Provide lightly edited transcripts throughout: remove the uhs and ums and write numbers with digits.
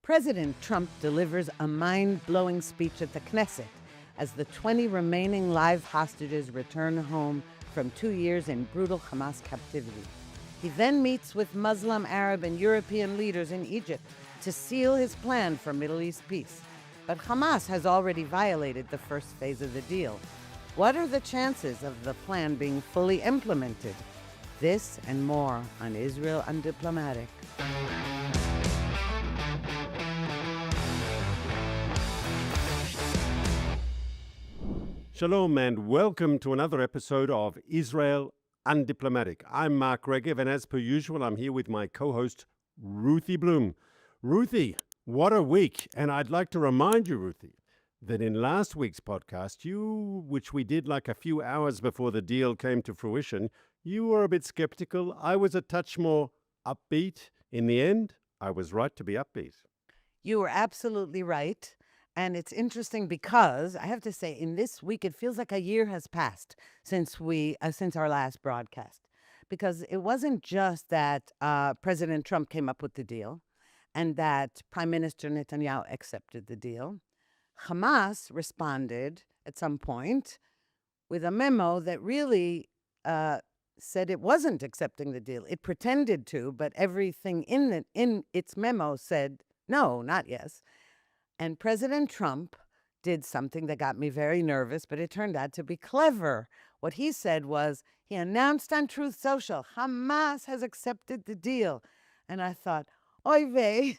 President Trump delivers a mind-blowing speech at the Knesset as the 20 remaining live hostages return home from 2 years in brutal Hamas captivity. He then meets with Muslim, Arab, and European leaders in Egypt to seal his plan for Middle East peace. But Hamas has already violated the first phase of the deal. What are the chances of the plan being fully implemented? This and more on Israel Undiplomatic. Shalom and welcome to another episode of Israel Undiplomatic. I'm Mark Regev, and as per usual, I'm here with my co-host, Ruthie Blum. Ruthie, what a week. And I'd like to remind you, Ruthie, that in last week's podcast, which we did like a few hours before the deal came to fruition, you were a bit skeptical. I was a touch more upbeat. In the end, I was right to be upbeat. You were absolutely right. And it's interesting because I have to say, in this week, it feels like a year has passed since our last broadcast. Because it wasn't just that President Trump came up with the deal and that Prime Minister Netanyahu accepted the deal. Hamas responded at some point with a memo that really said it wasn't accepting the deal. It pretended to, but everything in its memo said no, not yes. And President Trump did something that got me very nervous, but it turned out to be clever. What he said was, he announced on Truth Social, Hamas has accepted the deal. And I thought, oy vey,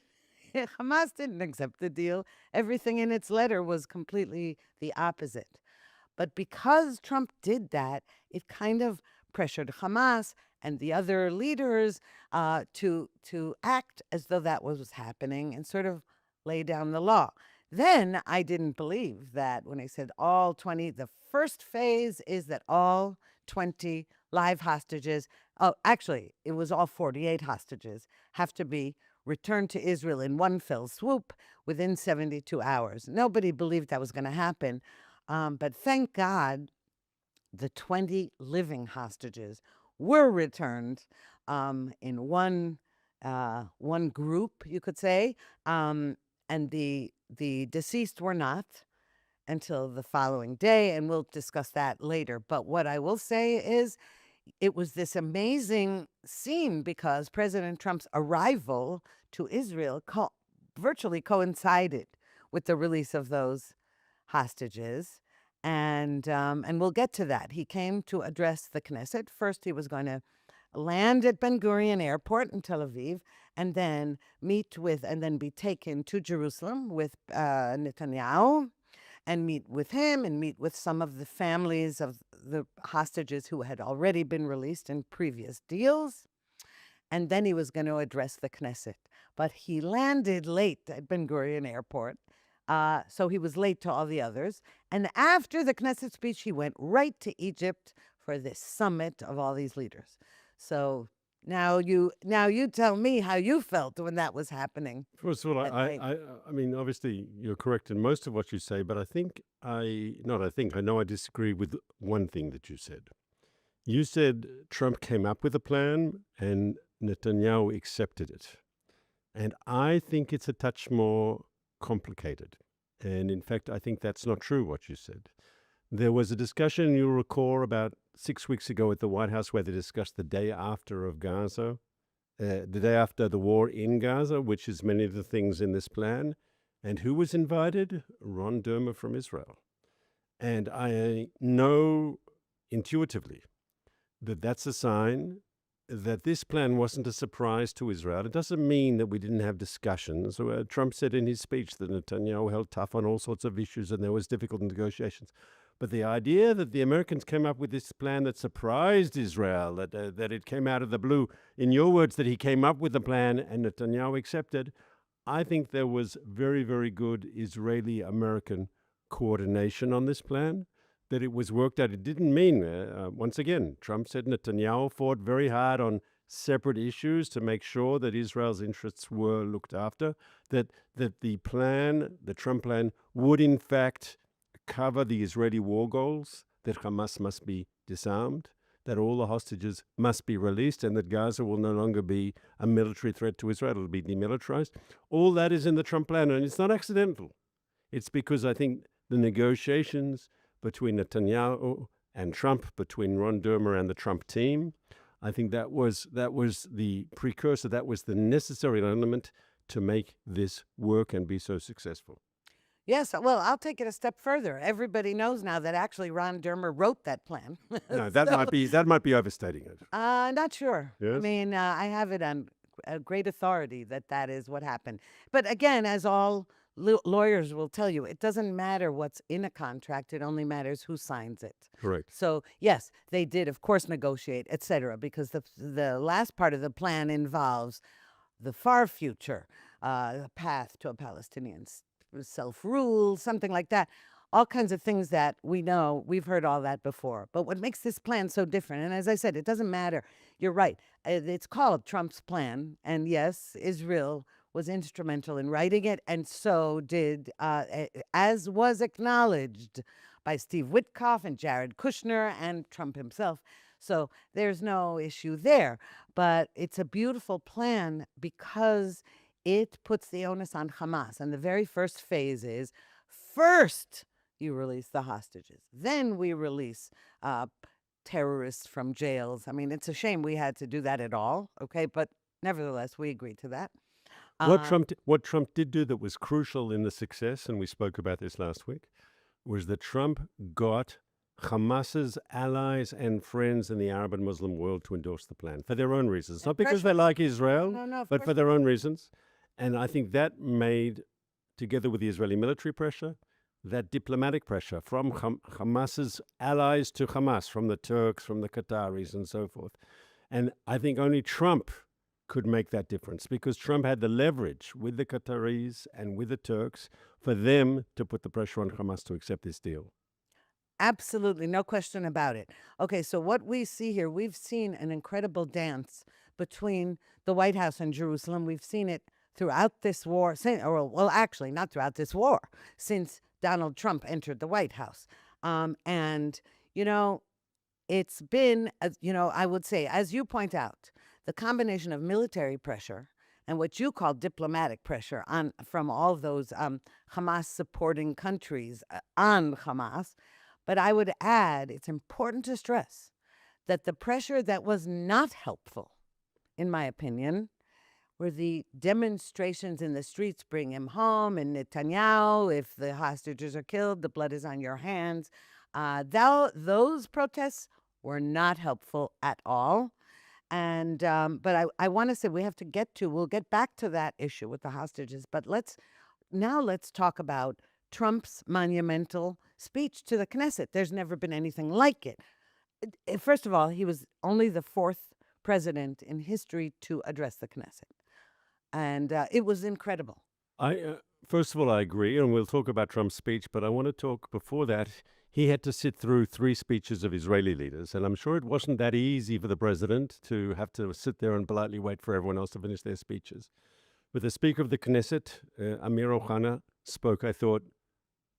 Hamas didn't accept the deal. Everything in its letter was completely the opposite. But because Trump did that, it kind of pressured Hamas and the other leaders to act as though that was happening and sort of lay down the law. Then I didn't believe that when I said all 20, the first phase is that all 20 live hostages, actually, it was all 48 hostages, have to be returned to Israel in one fell swoop within 72 hours. Nobody believed that was going to happen. But thank God, the 20 living hostages were returned in one group, you could say. And the deceased were not until the following day, and we'll discuss that later. But what I will say is it was this amazing scene because President Trump's arrival to Israel virtually coincided with the release of those hostages. And we'll get to that. He came to address the Knesset. First, he was going to land at Ben Gurion Airport in Tel Aviv, and then be taken to Jerusalem with Netanyahu, and meet with him and meet with some of the families of the hostages who had already been released in previous deals. And then he was going to address the Knesset. But he landed late at Ben Gurion Airport, so he was late to all the others. And after the Knesset speech, he went right to Egypt for this summit of all these leaders. So now you tell me how you felt when that was happening. First of all, I mean, obviously you're correct in most of what you say, but I know I disagree with one thing that you said. You said Trump came up with a plan and Netanyahu accepted it. And I think it's a touch more complicated. And in fact, I think that's not true what you said. There was a discussion, you'll recall, about 6 weeks ago at the White House where they discussed the day after of Gaza, the day after the war in Gaza, which is many of the things in this plan. And who was invited? Ron Dermer from Israel. And I know intuitively that that's a sign that this plan wasn't a surprise to Israel. It doesn't mean that we didn't have discussions. Trump said in his speech that Netanyahu held tough on all sorts of issues and there was difficult negotiations. But the idea that the Americans came up with this plan that surprised Israel, that it came out of the blue, in your words, that he came up with the plan and Netanyahu accepted, I think there was very, very good Israeli-American coordination on this plan, that it was worked out. It didn't mean, once again, Trump said Netanyahu fought very hard on separate issues to make sure that Israel's interests were looked after, that the Trump plan, would in fact cover the Israeli war goals, that Hamas must be disarmed, that all the hostages must be released and that Gaza will no longer be a military threat to Israel. It'll be demilitarized. All that is in the Trump plan, and it's not accidental. It's because I think the negotiations between Netanyahu and Trump, between Ron Dermer and the Trump team, I think that was the precursor, that was the necessary element to make this work and be so successful. Yes, well, I'll take it a step further. Everybody knows now that actually Ron Dermer wrote that plan. No, that might be overstating it. Not sure. I Yes? mean, I have it on a great authority that is what happened. But again, as all lawyers will tell you, it doesn't matter what's in a contract. It only matters who signs it. Correct. So yes, they did, of course, negotiate, etc. Because the last part of the plan involves the far future path to a Palestinian self-rule, something like that. All kinds of things that we know, we've heard all that before. But what makes this plan so different, and as I said, it doesn't matter. You're right. It's called Trump's plan. And yes, Israel was instrumental in writing it. And so did, as was acknowledged by Steve Witkoff and Jared Kushner and Trump himself. So there's no issue there. But it's a beautiful plan because it puts the onus on Hamas. And the very first phase is, first you release the hostages. Then we release terrorists from jails. I mean, it's a shame we had to do that at all, okay? But nevertheless, we agreed to that. What Trump did do that was crucial in the success, and we spoke about this last week, was that Trump got Hamas's allies and friends in the Arab and Muslim world to endorse the plan for their own reasons. Not because they like Israel, but for their own reasons. And I think that made, together with the Israeli military pressure, that diplomatic pressure from Hamas's allies to Hamas, from the Turks, from the Qataris, and so forth. And I think only Trump could make that difference because Trump had the leverage with the Qataris and with the Turks for them to put the pressure on Hamas to accept this deal. Absolutely, no question about it. Okay, so what we see here, we've seen an incredible dance between the White House and Jerusalem. We've seen it throughout this war, well, actually, not throughout this war, since Donald Trump entered the White House. And, it's been, I would say, as you point out, the combination of military pressure and what you call diplomatic pressure from all those Hamas-supporting countries on Hamas. But I would add, it's important to stress that the pressure that was not helpful, in my opinion, were the demonstrations in the streets, bring him home, and Netanyahu, if the hostages are killed, the blood is on your hands. Those protests were not helpful at all. And but I want to say we'll get back to that issue with the hostages. But let's talk about Trump's monumental speech to the Knesset. There's never been anything like it. First of all, he was only the fourth president in history to address the Knesset. And it was incredible. First of all, I agree, and we'll talk about Trump's speech, but I want to talk before that. He had to sit through 3 speeches of Israeli leaders, and I'm sure it wasn't that easy for the president to have to sit there and politely wait for everyone else to finish their speeches. But the Speaker of the Knesset, Amir Ohana, spoke, I thought,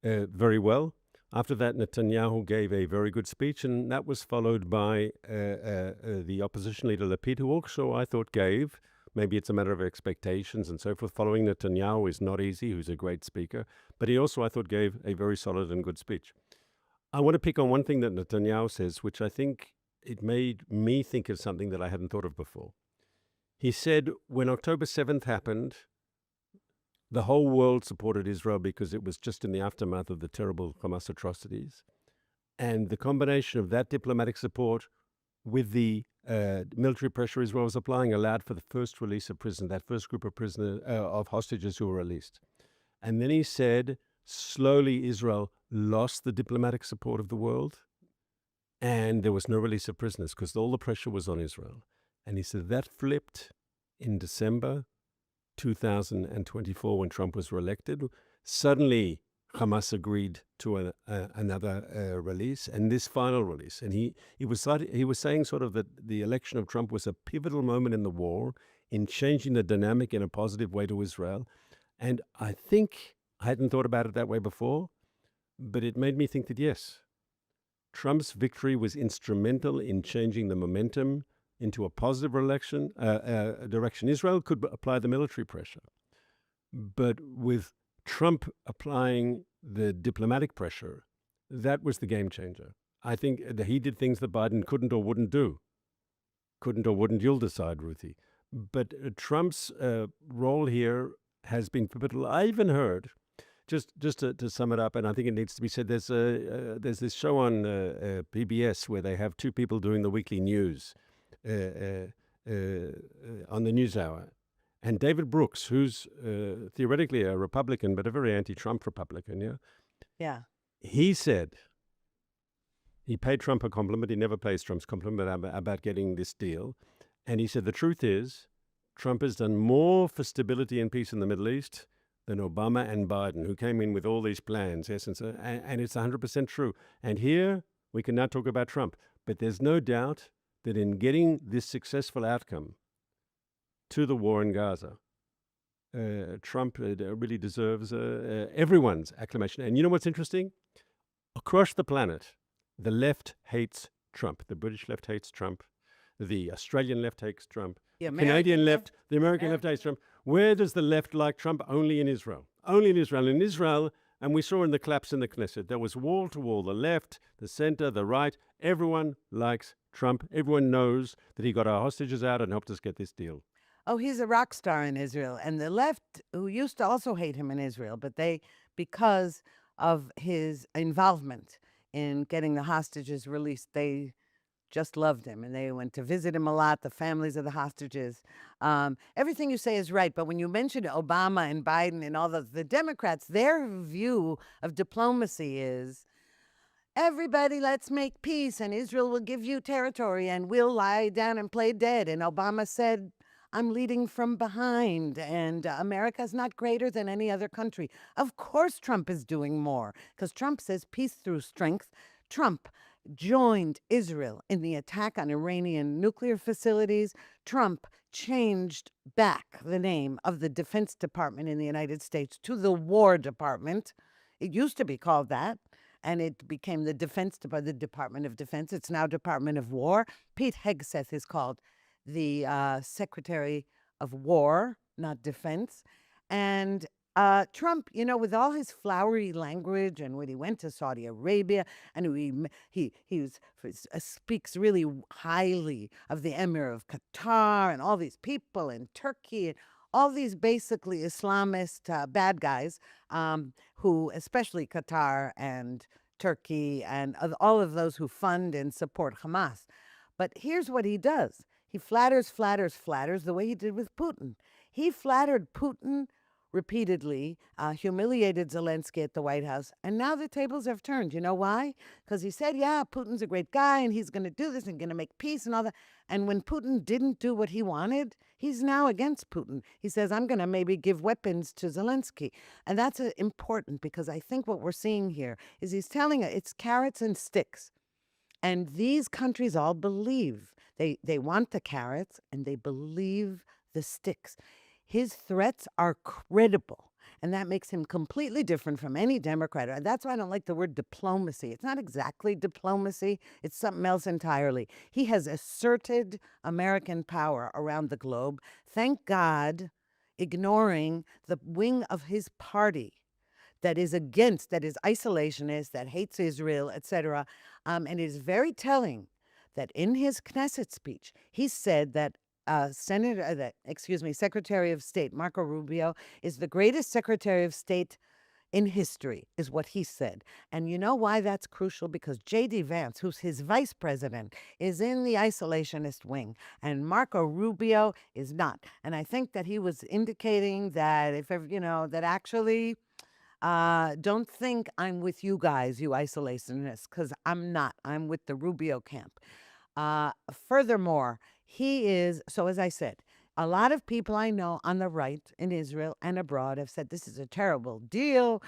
very well. After that, Netanyahu gave a very good speech, and that was followed by the opposition leader, Lapid, who also, I thought, gave. Maybe it's a matter of expectations and so forth. Following Netanyahu is not easy, who's a great speaker. But he also, I thought, gave a very solid and good speech. I want to pick on one thing that Netanyahu says, which I think it made me think of something that I hadn't thought of before. He said when October 7th happened, the whole world supported Israel because it was just in the aftermath of the terrible Hamas atrocities. And the combination of that diplomatic support with the military pressure Israel was applying allowed for the first release of prisoners, that first group of prisoners, of hostages who were released. And then he said, slowly Israel lost the diplomatic support of the world and there was no release of prisoners because all the pressure was on Israel. And he said that flipped in December 2024 when Trump was reelected. Suddenly Hamas agreed to another release, and this final release. And he was saying sort of that the election of Trump was a pivotal moment in the war, in changing the dynamic in a positive way to Israel. And I think I hadn't thought about it that way before, but it made me think that yes, Trump's victory was instrumental in changing the momentum into a positive direction. Israel could apply the military pressure, but with Trump applying the diplomatic pressure, that was the game changer. I think that he did things that Biden couldn't or wouldn't do. Couldn't or wouldn't, you'll decide, Ruthie. But Trump's role here has been pivotal. I even heard, just to sum it up, and I think it needs to be said, there's this show on PBS where they have two people doing the weekly news on the NewsHour. And David Brooks, who's theoretically a Republican, but a very anti-Trump Republican, yeah? Yeah. He said, he paid Trump a compliment. He never pays Trump's compliment about getting this deal. And he said, the truth is, Trump has done more for stability and peace in the Middle East than Obama and Biden, who came in with all these plans. Yes, and it's 100% true. And here, we can now talk about Trump. But there's no doubt that in getting this successful outcome to the war in Gaza, Trump really deserves everyone's acclamation. And you know what's interesting? Across the planet, the left hates Trump. The British left hates Trump. The Australian left hates Trump. The Canadian left, the American left hates Trump. Where does the left like Trump? Only in Israel. Only in Israel. In Israel, and we saw in the collapse in the Knesset, there was wall to wall, the left, the center, the right. Everyone likes Trump. Everyone knows that he got our hostages out and helped us get this deal. Oh, he's a rock star in Israel. And the left, who used to also hate him in Israel, but because of his involvement in getting the hostages released, they just loved him. And they went to visit him a lot, the families of the hostages. Everything you say is right. But when you mention Obama and Biden and all the Democrats, their view of diplomacy is, everybody, let's make peace, and Israel will give you territory, and we'll lie down and play dead. And Obama said, I'm leading from behind, and America's not greater than any other country. Of course Trump is doing more, because Trump says peace through strength. Trump joined Israel in the attack on Iranian nuclear facilities. Trump changed back the name of the Defense Department in the United States to the War Department. It used to be called that, and it became the Department of Defense. It's now Department of War. Pete Hegseth is called the Secretary of War, not Defense. And Trump, with all his flowery language, and when he went to Saudi Arabia, and he speaks really highly of the Emir of Qatar and all these people in Turkey, and all these basically Islamist bad guys, who, especially Qatar and Turkey and all of those who fund and support Hamas. But here's what he does. He flatters the way he did with Putin. He flattered Putin repeatedly, humiliated Zelensky at the White House, and now the tables have turned. You know why? Because he said, yeah, Putin's a great guy, and he's going to do this and going to make peace and all that. And when Putin didn't do what he wanted, he's now against Putin. He says, I'm going to maybe give weapons to Zelensky. And that's important, because I think what we're seeing here is he's telling us it's carrots and sticks. And these countries all believe. They want the carrots, and they believe the sticks. His threats are credible, and that makes him completely different from any Democrat. And that's why I don't like the word diplomacy. It's not exactly diplomacy. It's something else entirely. He has asserted American power around the globe, thank God, ignoring the wing of his party that is isolationist, that hates Israel, etc. And it is very telling that in his Knesset speech, he said that Secretary of State Marco Rubio is the greatest Secretary of State in history, is what he said. And you know why that's crucial? Because J.D. Vance, who's his vice president, is in the isolationist wing, and Marco Rubio is not. And I think that he was indicating that that actually, don't think I'm with you guys, you isolationists, because I'm not. I'm with the Rubio camp. Furthermore, he is, so as I said, a lot of people I know on the right in Israel and abroad have said this is a terrible deal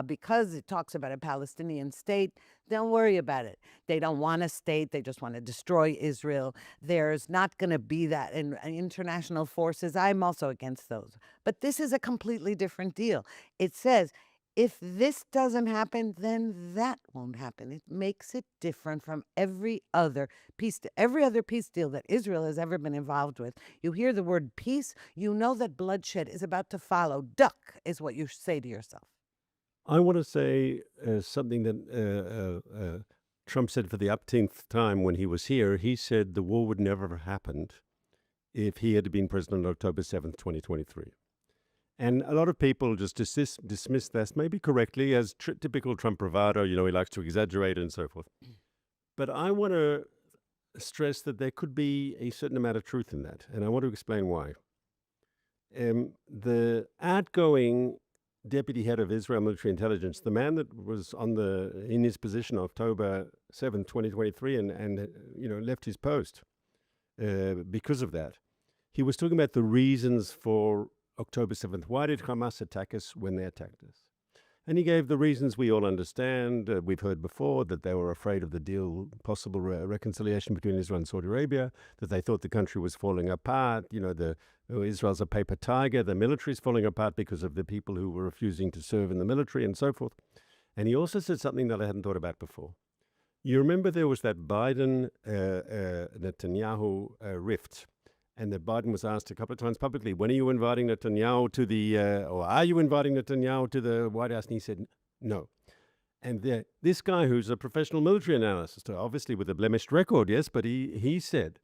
because it talks about a Palestinian state. Don't worry about it. They don't want a state. They just want to destroy Israel. There's not going to be that in international forces. I'm also against those. But this is a completely different deal. It says if this doesn't happen, then that won't happen. It makes it different from every other peace deal that Israel has ever been involved with. You hear the word peace, you know that bloodshed is about to follow. Duck is what you say to yourself. I want to say something that Trump said for the upteenth time when he was here. He said the war would never have happened if he had been president on October 7th, 2023. And a lot of people just dismiss that, maybe correctly, as typical Trump bravado. He likes to exaggerate and so forth. But I want to stress that there could be a certain amount of truth in that. And I want to explain why. The outgoing deputy head of Israel military intelligence, the man that was in his position October 7th, 2023, and left his post because of that, he was talking about the reasons for October 7th. Why did Hamas attack us when they attacked us? And he gave the reasons we all understand. We've heard before that they were afraid of the deal, possible reconciliation between Israel and Saudi Arabia, that they thought the country was falling apart. Israel's a paper tiger. The military is falling apart because of the people who were refusing to serve in the military and so forth. And he also said something that I hadn't thought about before. You remember there was that Biden-Netanyahu rift. And that Biden was asked a couple of times publicly, when are you inviting Netanyahu or are you inviting Netanyahu to the White House? And he said, no. And this guy, who's a professional military analyst, obviously with a blemished record, yes, but he said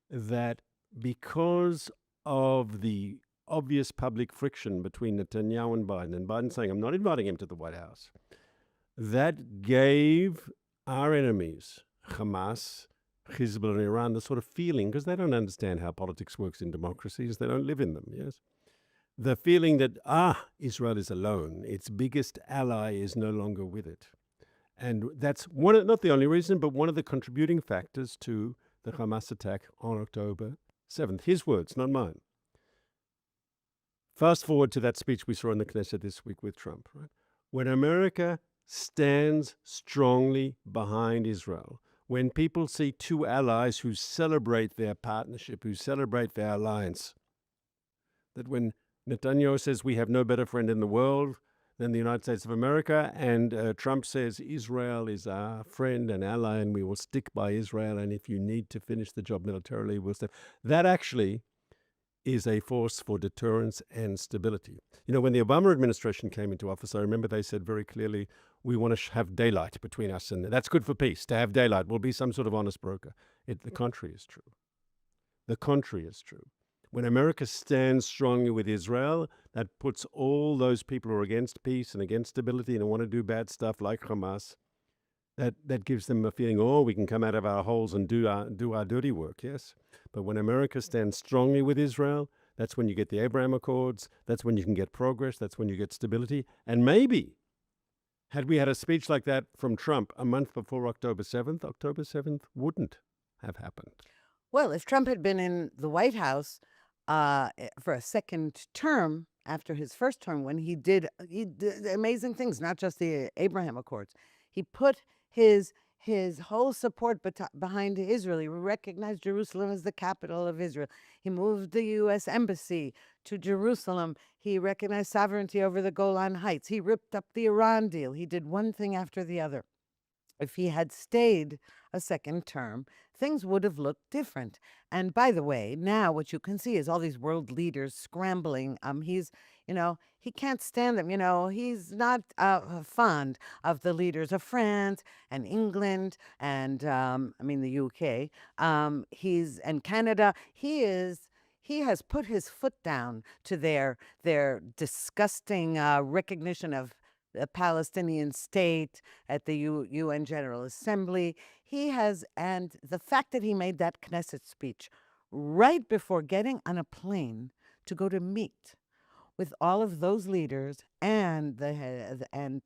that because of the obvious public friction between Netanyahu and Biden saying, I'm not inviting him to the White House, that gave our enemies, Hamas, Hezbollah and Iran, the sort of feeling, because they don't understand how politics works in democracies, they don't live in them, yes? The feeling that, Israel is alone, its biggest ally is no longer with it. And that's not the only reason, but one of the contributing factors to the Hamas attack on October 7th. His words, not mine. Fast forward to that speech we saw in the Knesset this week with Trump, right? When America stands strongly behind Israel, when people see two allies who celebrate their partnership, who celebrate their alliance, that when Netanyahu says we have no better friend in the world than the United States of America, and Trump says Israel is our friend and ally and we will stick by Israel, and if you need to finish the job militarily, we'll step. That actually is a force for deterrence and stability. When the Obama administration came into office, I remember they said very clearly, we want to have daylight between us, and that's good for peace. To have daylight, we'll be some sort of honest broker. The contrary is true. The contrary is true. When America stands strongly with Israel, that puts all those people who are against peace and against stability and want to do bad stuff like Hamas, that gives them a feeling, we can come out of our holes and do our dirty work, yes? But when America stands strongly with Israel, that's when you get the Abraham Accords, that's when you can get progress, that's when you get stability. And maybe, had we had a speech like that from Trump a month before October 7th wouldn't have happened. Well, if Trump had been in the White House for a second term after his first term, when he did amazing things, not just the Abraham Accords, he put his whole support behind Israel. He recognized Jerusalem as the capital of Israel. He moved the U.S. Embassy to Jerusalem. He recognized sovereignty over the Golan Heights. He ripped up the Iran deal. He did one thing after the other. If he had stayed a second term, things would have looked different. And by the way, now what you can see is all these world leaders scrambling. He can't stand them. He's not fond of the leaders of France and England and the UK. And Canada. He has put his foot down to their disgusting recognition of the Palestinian state at the UN General Assembly. And the fact that he made that Knesset speech right before getting on a plane to go to meet with all of those leaders and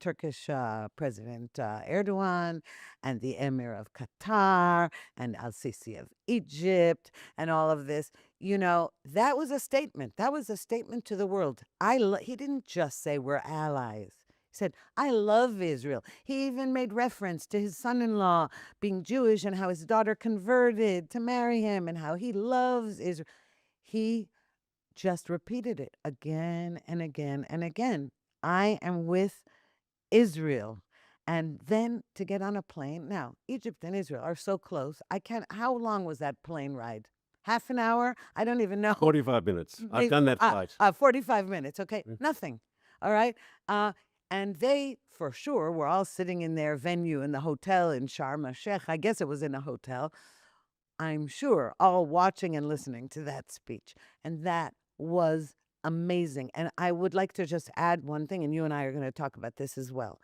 Turkish President Erdogan and the Emir of Qatar and Al-Sisi of Egypt and all of this, that was a statement. That was a statement to the world. He didn't just say we're allies. He said, I love Israel. He even made reference to his son-in-law being Jewish and how his daughter converted to marry him and how he loves Israel. He just repeated it again and again and again. I am with Israel. And then to get on a plane. Now, Egypt and Israel are so close. I can't, how long was that plane ride? Half an hour? I don't even know. 45 minutes. I've Maybe, done that flight. 45 minutes. Okay. Nothing. All right. And they, for sure, were all sitting in their venue in the hotel in Sharm el-Sheikh. I guess it was in a hotel. I'm sure, all watching and listening to that speech. And that was amazing. And I would like to just add one thing, and you and I are going to talk about this as well.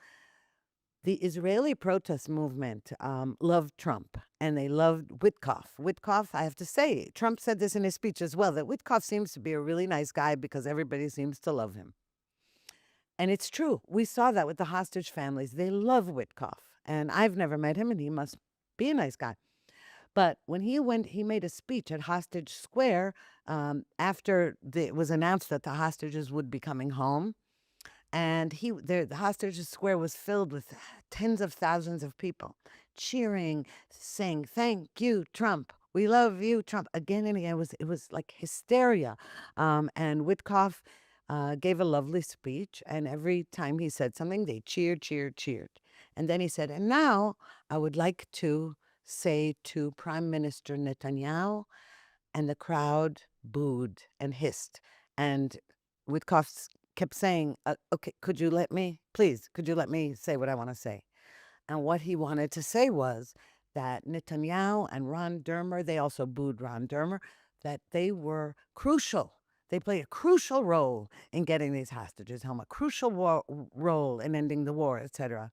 The Israeli protest movement loved Trump, and they loved Witkoff. Witkoff, I have to say, Trump said this in his speech as well, that Witkoff seems to be a really nice guy because everybody seems to love him. And it's true. We saw that with the hostage families. They love Witkoff. And I've never met him, and he must be a nice guy. But when he made a speech at Hostage Square after it was announced that the hostages would be coming home. And the Hostage Square was filled with tens of thousands of people cheering, saying, "Thank you, Trump. We love you, Trump." Again and again. It was like hysteria. And Witkoff gave a lovely speech. And every time he said something, they cheered, cheered, cheered. And then he said, "And now I would like to say to Prime Minister Netanyahu," and the crowd booed and hissed. And Witkoff kept saying, "Okay, could you let me say what I want to say?" And what he wanted to say was that Netanyahu and Ron Dermer, they also booed Ron Dermer, that they were crucial. They play a crucial role in getting these hostages home, a crucial role in ending the war, etc.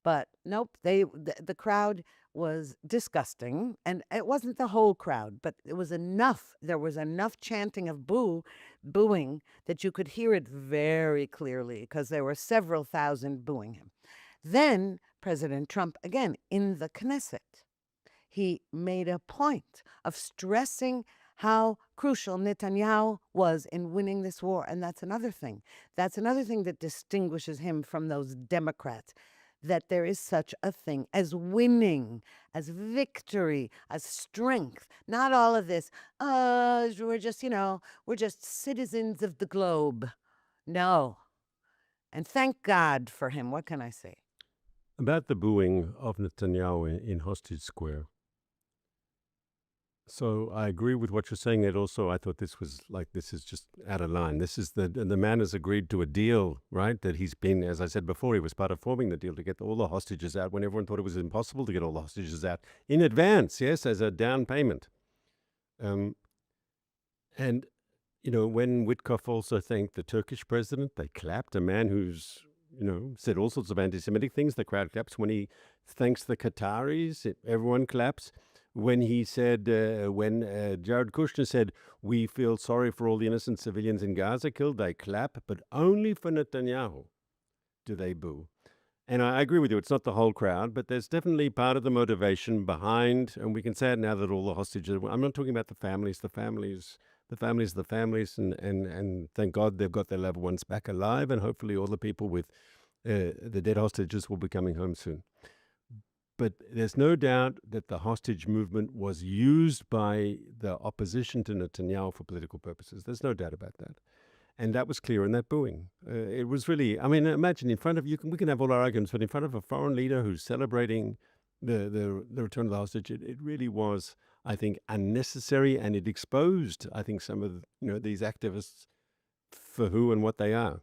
But nope, the crowd was disgusting. And it wasn't the whole crowd, but it was enough. There was enough chanting of booing that you could hear it very clearly because there were several thousand booing him. Then President Trump, again, in the Knesset, he made a point of stressing how crucial Netanyahu was in winning this war. And that's another thing. That's another thing that distinguishes him from those Democrats, that there is such a thing as winning, as victory, as strength. Not all of this, we're just citizens of the globe. No. And thank God for him. What can I say? About the booing of Netanyahu in Hostage Square. So I agree with what you're saying. That also, I thought this is just out of line. This is the man has agreed to a deal, right? That he's been, as I said before, he was part of forming the deal to get all the hostages out when everyone thought it was impossible to get all the hostages out in advance, yes, as a down payment. And when Witkoff also thanked the Turkish president, they clapped. A man who's said all sorts of anti-Semitic things, the crowd claps. When he thanks the Qataris, everyone claps. When he said, Jared Kushner said, "We feel sorry for all the innocent civilians in Gaza killed," they clap, but only for Netanyahu do they boo. And I agree with you, it's not the whole crowd, but there's definitely part of the motivation behind, and we can say it now that all the hostages, I'm not talking about the families, and thank God they've got their loved ones back alive, and hopefully all the people with the dead hostages will be coming home soon. But there's no doubt that the hostage movement was used by the opposition to Netanyahu for political purposes. There's no doubt about that. And that was clear in that booing. It was really, imagine in front of you, we can have all our arguments, but in front of a foreign leader who's celebrating the return of the hostage, it really was, I think, unnecessary, and it exposed, I think, some of these activists for who and what they are.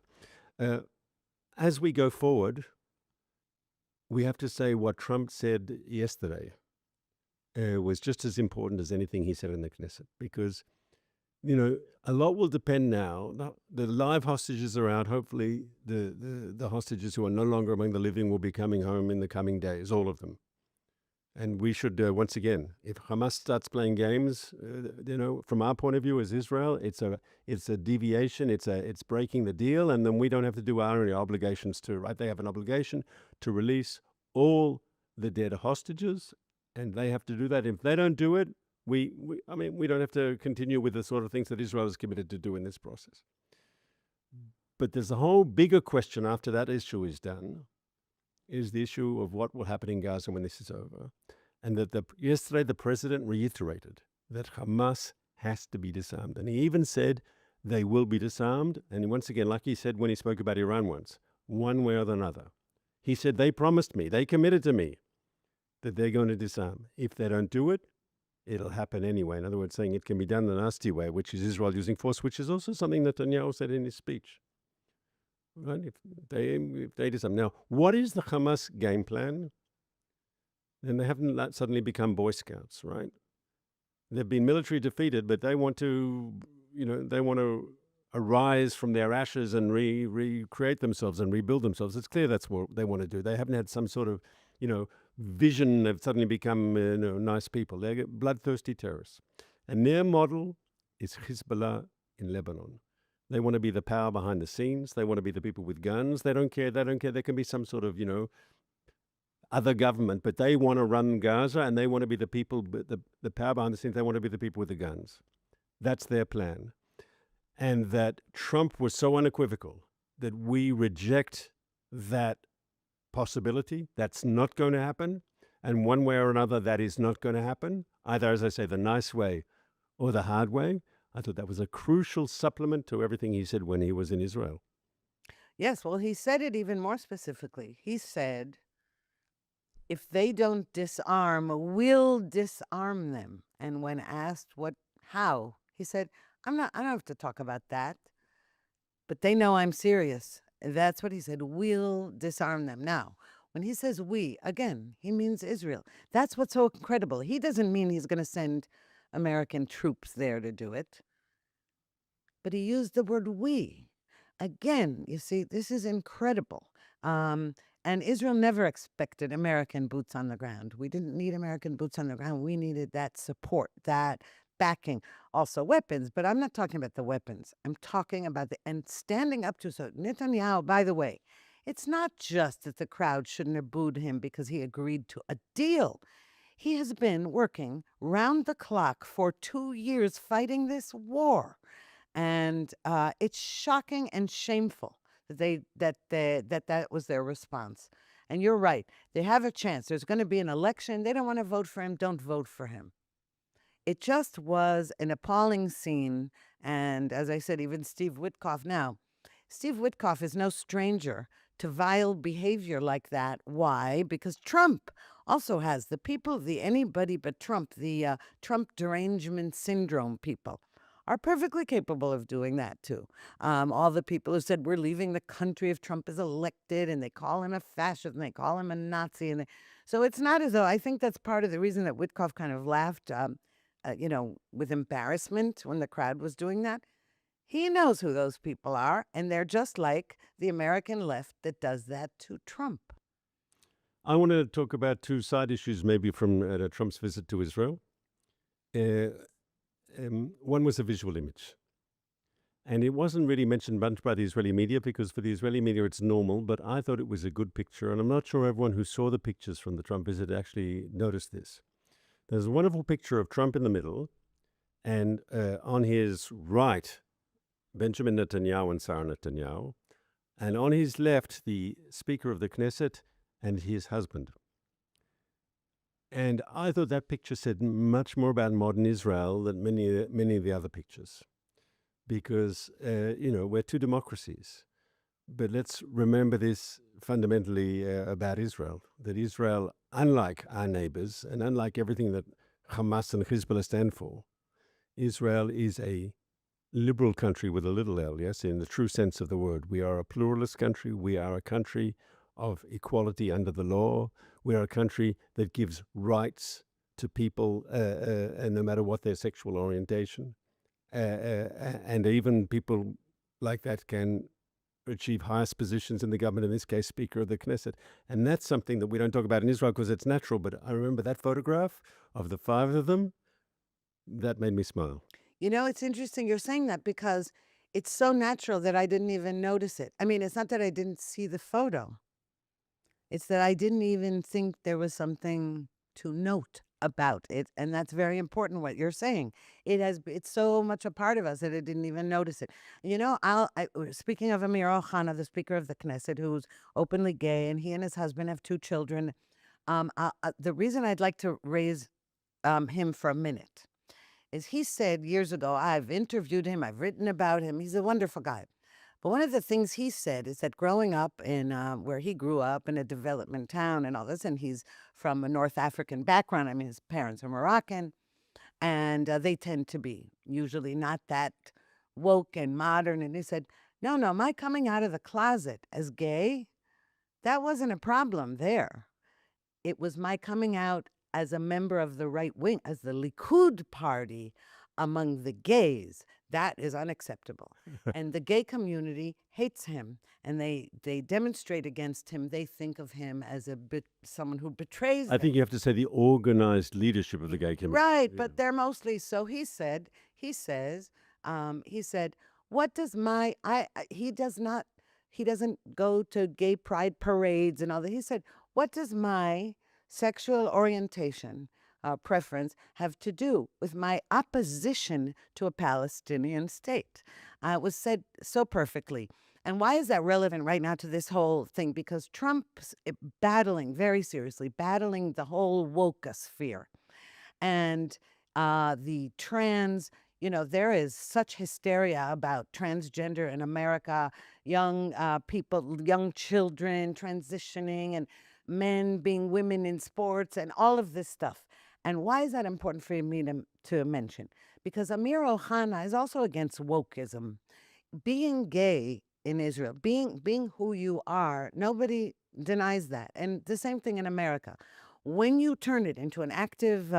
As we go forward, we have to say what Trump said yesterday was just as important as anything he said in the Knesset, because, a lot will depend now. The live hostages are out. Hopefully, the hostages who are no longer among the living will be coming home in the coming days, all of them. And we should, once again, if Hamas starts playing games, from our point of view as Israel, it's a deviation, it's breaking the deal, and then we don't have to do our obligations to, right? They have an obligation to release all the dead hostages, and they have to do that. If they don't do it, we don't have to continue with the sort of things that Israel is committed to do in this process. But there's a whole bigger question after that issue is done, is the issue of what will happen in Gaza when this is over. And that yesterday the president reiterated that Hamas has to be disarmed. And he even said they will be disarmed. And once again, like he said when he spoke about Iran once, one way or another, he said, they promised me, they committed to me that they're going to disarm. If they don't do it, it'll happen anyway. In other words, saying it can be done the nasty way, which is Israel using force, which is also something that Netanyahu said in his speech. Right? If they disarm. Now, what is the Hamas game plan? Then they haven't suddenly become Boy Scouts, right? They've been military defeated, but they want to, they want to arise from their ashes and recreate themselves and rebuild themselves. It's clear that's what they want to do. They haven't had some sort of, vision of suddenly become, nice people. They're bloodthirsty terrorists. And their model is Hezbollah in Lebanon. They want to be the power behind the scenes. They want to be the people with guns. They don't care. There can be some sort of, other government, but they want to run Gaza and they want to be the people, the power behind the scenes. They want to be the people with the guns. That's their plan. And that Trump was so unequivocal that we reject that possibility. That's not going to happen. And one way or another, that is not going to happen, either, as I say, the nice way or the hard way. I thought that was a crucial supplement to everything he said when he was in Israel. Yes, well, he said it even more specifically. He said, if they don't disarm, we'll disarm them. And when asked how, he said, I don't have to talk about that, but they know I'm serious. That's what he said. We'll disarm them. Now, when he says we, again, he means Israel. That's what's so incredible. He doesn't mean he's going to send American troops there to do it, but he used the word we. Again, you see, this is incredible. And Israel never expected American boots on the ground. We didn't need American boots on the ground. We needed that support, that backing, also weapons. But I'm not talking about the weapons. I'm talking about and standing up to. So Netanyahu, by the way, it's not just that the crowd shouldn't have booed him because he agreed to a deal. He has been working round the clock for 2 years fighting this war. And it's shocking and shameful that was their response. And you're right. They have a chance. There's going to be an election. They don't want to vote for him. Don't vote for him. It just was an appalling scene. And as I said, even Steve Witkoff now, Steve Witkoff is no stranger to vile behavior like that. Why? Because Trump also has the people, the anybody but Trump, the Trump derangement syndrome people are perfectly capable of doing that too. All the people who said we're leaving the country if Trump is elected, and they call him a fascist and they call him a Nazi, so it's not as though, I think that's part of the reason that Witkoff kind of laughed, with embarrassment when the crowd was doing that. He knows who those people are, and they're just like the American left that does that to Trump. I want to talk about two side issues, maybe from Trump's visit to Israel. One was a visual image. And it wasn't really mentioned much by the Israeli media because for the Israeli media it's normal, but I thought it was a good picture. And I'm not sure everyone who saw the pictures from the Trump visit actually noticed this. There's a wonderful picture of Trump in the middle, and on his right, Benjamin Netanyahu and Sarah Netanyahu, and on his left, the Speaker of the Knesset and his husband. And I thought that picture said much more about modern Israel than many of the other pictures. Because, we're two democracies. But let's remember this fundamentally about Israel. That Israel, unlike our neighbors, and unlike everything that Hamas and Hezbollah stand for, Israel is a liberal country with a little L, yes, in the true sense of the word. We are a pluralist country. We are a country of equality under the law. We are a country that gives rights to people, and no matter what their sexual orientation. And even people like that can achieve highest positions in the government, in this case, Speaker of the Knesset. And that's something that we don't talk about in Israel because it's natural. But I remember that photograph of the five of them, that made me smile. It's interesting you're saying that because it's so natural that I didn't even notice it. I mean, it's not that I didn't see the photo. It's that I didn't even think there was something to note about it. And that's very important what you're saying. It's so much a part of us that I didn't even notice it. Speaking of Amir Ohana, the Speaker of the Knesset, who's openly gay, and he and his husband have 2 children. The reason I'd like to raise him for a minute is he said years ago, I've interviewed him, I've written about him, he's a wonderful guy. But one of the things he said is that growing up in where he grew up in a development town and all this, and he's from a North African background. I mean, his parents are Moroccan, and they tend to be usually not that woke and modern. And he said, no, no, my coming out of the closet as gay, that wasn't a problem there. It was my coming out as a member of the right wing, as the Likud party among the gays. That is unacceptable. And the gay community hates him, and they demonstrate against him. They think of him as someone who betrays I them. think you have to say the organized leadership of the gay community. Right, Yeah. but they're mostly so. He said, he said, what does my he doesn't go to gay pride parades and all that. He said, what does my sexual orientation preference have to do with my opposition to a Palestinian state? It was said so perfectly. And why is that relevant right now to this whole thing? Because Trump's battling very seriously, battling the whole woke-sphere and the trans. There is such hysteria about transgender in America, young people, young children transitioning, and men being women in sports, and all of this stuff. And why is that important for me to mention? Because Amir Ohana is also against wokeism. Being gay in Israel, being who you are, nobody denies that. And the same thing in America. When you turn it into an active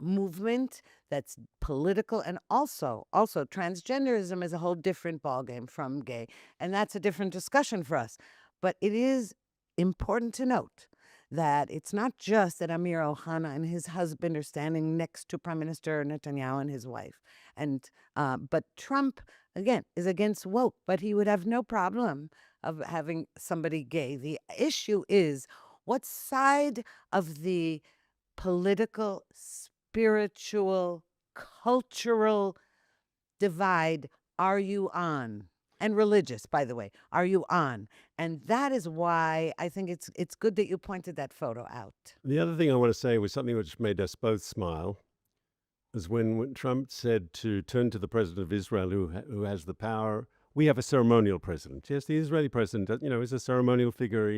movement that's political, and also transgenderism is a whole different ballgame from gay, and that's a different discussion for us. But it is important to note that it's not just that Amir Ohana and his husband are standing next to Prime Minister Netanyahu and his wife, and but Trump again is against woke, but he would have no problem of having somebody gay. The issue is what side of the political, spiritual, cultural divide are you on? And religious, by the way, are you on? And that is why I think it's good that you pointed that photo out. The other thing I want to say was something which made us both smile, was when Trump said to turn to the president of Israel, who has the power. We have a ceremonial president. Yes, the Israeli president, is a ceremonial figure.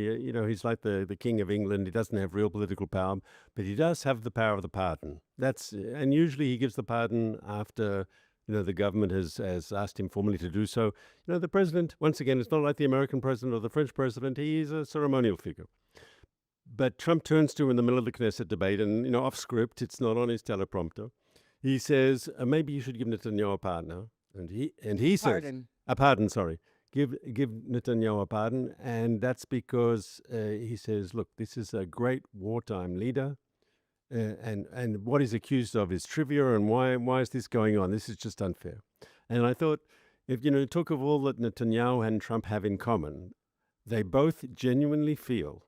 He's like the king of England. He doesn't have real political power, but he does have the power of the pardon. And usually he gives the pardon after the government has asked him formally to do so. The president, once again, it's not like the American president or the French president. He's a ceremonial figure. But Trump turns to him in the middle of the Knesset debate, and off script, it's not on his teleprompter. He says, maybe you should give Netanyahu a pardon. And he says, Pardon. a pardon, sorry. Give Netanyahu a pardon. And that's because he says, look, this is a great wartime leader. And what he's accused of is trivia. And why is this going on? This is just unfair. And I thought, if talk of all that Netanyahu and Trump have in common, they both genuinely feel,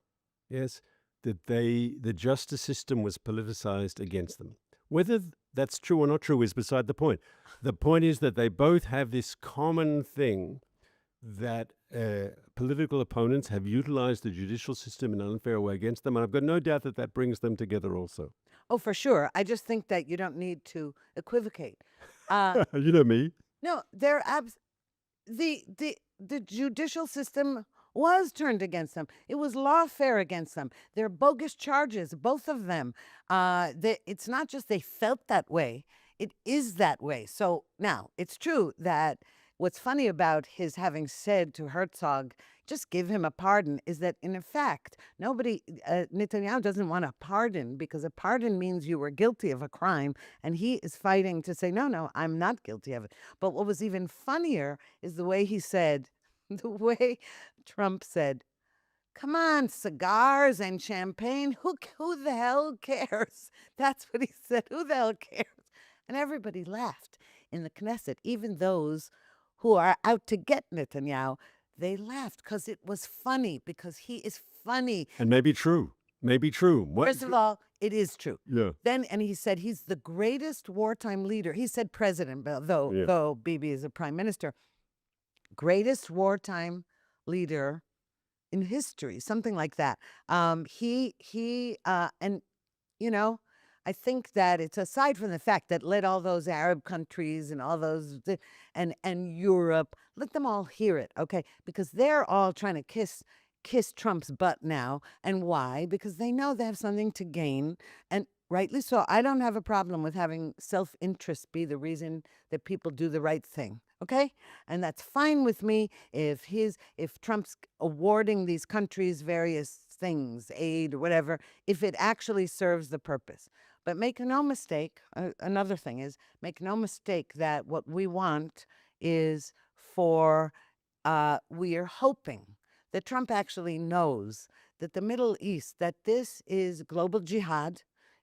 yes, that the justice system was politicized against them. Whether that's true or not true is beside the point. The point is that they both have this common thing that political opponents have utilized the judicial system in an unfair way against them. And I've got no doubt that brings them together also. Oh, for sure. I just think that you don't need to equivocate. You know me. No, the judicial system was turned against them. It was lawfare against them. They're bogus charges, both of them. It's not just they felt that way. It is that way. So now, it's true that what's funny about his having said to Herzog, just give him a pardon, is that in fact, Netanyahu doesn't want a pardon, because a pardon means you were guilty of a crime, and he is fighting to say, no, I'm not guilty of it. But what was even funnier is the way he said, the way Trump said, come on, cigars and champagne, who the hell cares? That's what he said, who the hell cares? And everybody laughed in the Knesset, even those who are out to get Netanyahu. They laughed because it was funny, because he is funny. And maybe true. First of all, it is true. Yeah. Then, and he said he's the greatest wartime leader. He said president, though Bibi is a prime minister. Greatest wartime leader in history, something like that. And I think that it's aside from the fact that let all those Arab countries and all those and Europe, let them all hear it, okay? Because they're all trying to kiss Trump's butt now. And why? Because they know they have something to gain. And rightly so. I don't have a problem with having self-interest be the reason that people do the right thing. Okay? And that's fine with me if Trump's awarding these countries various things, aid or whatever, if it actually serves the purpose. But make no mistake, another thing is, make no mistake that what we want is for, we are hoping that Trump actually knows that the Middle East, that this is global jihad.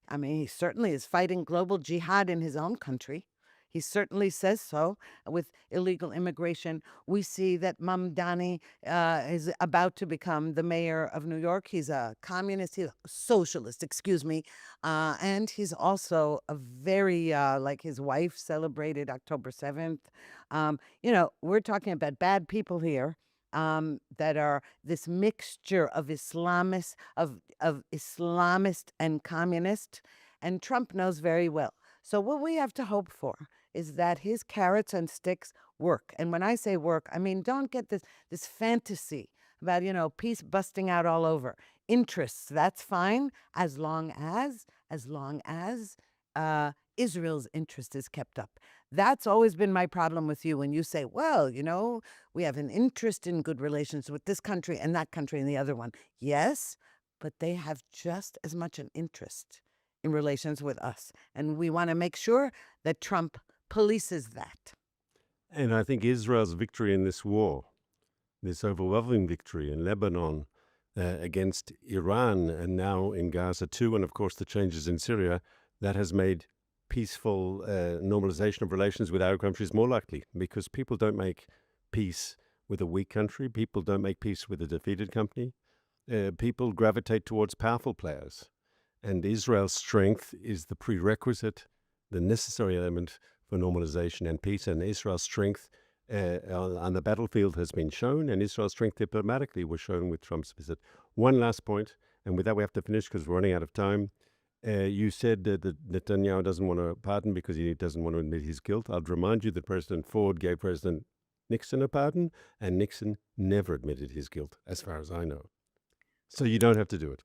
I mean, he certainly is fighting global jihad in his own country. He certainly says so with illegal immigration. We see that Mamdani is about to become the mayor of New York. He's a communist, he's a socialist, excuse me. And he's also a very, like his wife celebrated October 7th. We're talking about bad people here that are this mixture of Islamist, of Islamist and communist. And Trump knows very well. So what we have to hope for is that his carrots and sticks work. And when I say work, I mean don't get this fantasy about, peace busting out all over. Interests, that's fine as long as Israel's interest is kept up. That's always been my problem with you when you say, well, we have an interest in good relations with this country and that country and the other one. Yes, but they have just as much an interest in relations with us. And we want to make sure that Trump polices that. And I think Israel's victory in this war, this overwhelming victory in Lebanon against Iran and now in Gaza too, and of course the changes in Syria, that has made peaceful normalization of relations with Arab countries more likely, because people don't make peace with a weak country. People don't make peace with a defeated country. People gravitate towards powerful players. And Israel's strength is the prerequisite, the necessary element for normalization and peace. And Israel's strength on the battlefield has been shown, and Israel's strength diplomatically was shown with Trump's visit. One last point, and with that we have to finish because we're running out of time. You said that Netanyahu doesn't want to pardon because he doesn't want to admit his guilt. I'll remind you that President Ford gave President Nixon a pardon, and Nixon never admitted his guilt, as far as I know. So you don't have to do it.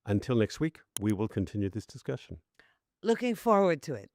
Until next week, we will continue this discussion. Looking forward to it.